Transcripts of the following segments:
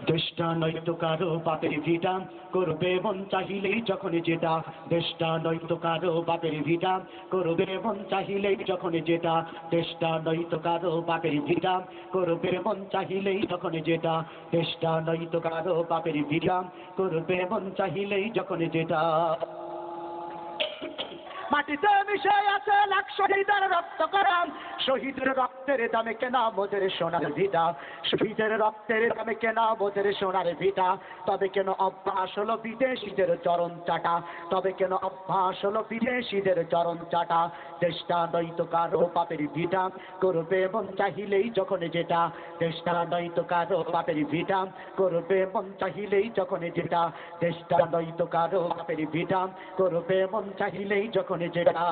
দেশটা নয়তো কারো বাপের ভিটা, করবে মন চাহিলেই যখন যেটা। দেশটা নয়তো কারো বাপের ভিটা, করবে মন চাহিলেই যখন যেটা। দেশটা নয়তো কারো বাপের ভিটা, করবে মন চাহিলেই যখন যেটা। দেশটা নয়তো কারো বাপের ভিটা, করবে মন চাহিলেই যখন যেটা। মাটিতে মিশে আছে লাখ শহীদের রক্ত করাম, শহীদের রক্তের দামে কেনা মোদের সোনার ভিটা। শহীদের রক্তের দামে কেনা মোদের সোনার ভিটা। তবে কেন অভ্যাস হলো বিদেশিদের চরণ চাটা, তবে কেন অভ্যাস হলো বিদেশিদের চরণ চাটা। দেশটা নয়তো কারো বাপের ভিটা, করবে মন চাহিলেই যখন যেটা। দেশটা নয়তো কারো বাপের ভিটা, করবে মন চাহিলেই যখন যেটা। দেশটা নয়তো কারো বাপের ভিটা, করবে মন চাহিলেই যখন যেটা।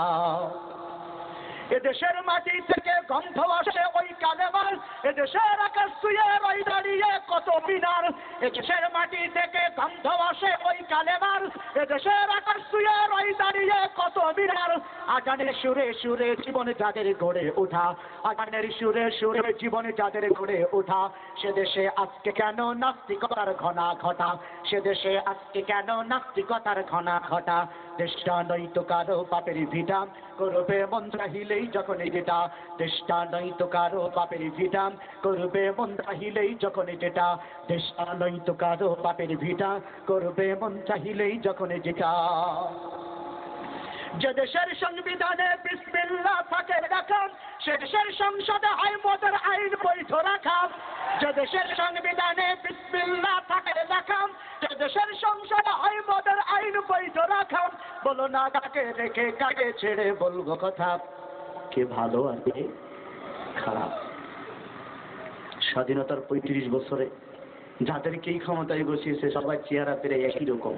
এদেশের মাটি থেকে গন্ধ আসে ওই কালেমার, এদেশের আকাশ ছুঁয়ে রই দাঁড়িয়ে কত মিনার। এদেশের মাটি থেকে গন্ধ আসে ওই কালেমার, এদেশের আকাশ ছুঁয়ে রই দাঁড়িয়ে কত মিনার। আগানের সুরে সুরে জীবনে যাদের গড়ে ওঠা, আগানের সুরে সুরে জীবনে যাদের গড়ে ওঠা। সে দেশে আজকে কেন নাস্তিকতার ঘনা ঘটা, সে দেশে আজকে কেন নাস্তিকতার ঘনা ঘটা। দেশটা নয়তো কারো বাপের ভিটা, করবে মন চাহিলেই যখন যেটা। দেশটা নয়তো কারো বাপের ভিটা, করবে মন চাহিলেই যখন যেটা। দেশটা নয়তো কারো বাপের ভিটা, করবে মন চাহিলেই যখন যেটা। যে দেশের সংবিধানে বিসমিল্লাহ থাকে লেখা, সে দেশের সংসদে হয় মদের আইন বৈধ রাখা। যে দেশের সংবিধানে বিসমিল্লাহ থাকে লেখা, যে দেশের সংসদে হয় মদের আইন বৈধ রাখা। বলো না কাকে রেখে কাকে ছেড়ে বলবো কথা, কে ভালো আর কে খারাপ। স্বাধীনতার ৩৫ বছরে যাদেরকেই ক্ষমতায় বসিয়েছে সবাই চেহারা পেরে একই রকম।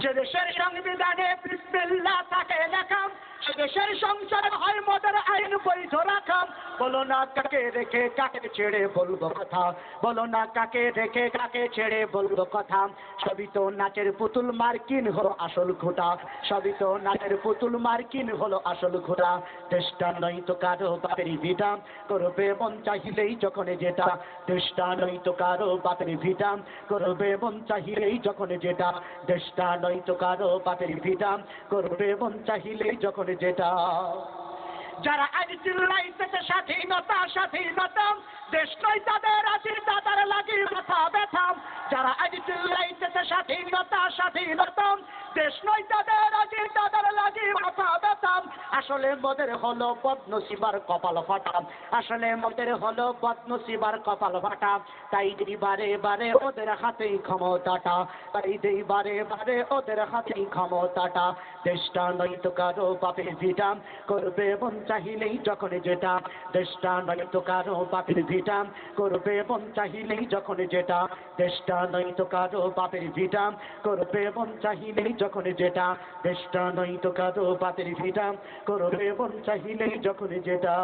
যে দেশের সংবিধানে বিসমিল্লাহ থাকে লেখা, সে দেশের সংসদে হয় মদের আইন বৈধ রাখা। বলো না কাকে রেখে কাকে ছেড়ে বলবো কথা, বলো না কাকে রেখে কাকে ছেড়ে বলবো কথা। সবই তো নাচের পুতুল, মার্কিন হলো আসল খোটা। সবই তো নাচের পুতুল, মার্কিন হলো আসল খোটা। দেশটা নয়তো কারো বাপের ভিটা, করবে মন চাহিলেই যখন যেটা। দেশটা নয়তো কারো বাপের ভিটা, করবে মন চাহিলেই যখন যেটা। দেশটা নয়তো কারো বাপের ভিটা, করবে মন চাহিলেই যখন যেটা। যারা আজ চিল্লাইতেছে স্বাধীনতা স্বাধীনতা, দেশ নয় তাদের আজি তাদের লাগি মাথা ব্যথা। যারা আজ চিল্লাইতেছে স্বাধীনতা স্বাধীনতা, দেশ নয় তাদের আজি তাদের লাগি মাথা ব্যথা। আসলে মোদের হলো বদনসিবার কপাল ফাটা, আসলে মোদের হলো বদনসিবার কপাল ফাটা। তাই দিই বারে বারে ওদের হাতেই ক্ষমতাটা, তাই দিই বারে বারে ওদের হাতেই ক্ষমতাটা। দেশটা নয়তো কারো বাপের ভিটা, করবে মন চাহিলেই যখন যেটা। দেশটা নয়তো কারো বাপের ভিটা, করবে মন চাহিলেই যখন যেটা। দেশটা নয়তো কারো বাপের ভিটা, করবে মন চাহিলেই যখন যেটা। দেশটা নয়তো কারো বাপের ভিটা, করবে মন চাহিলেই যখন যেটা।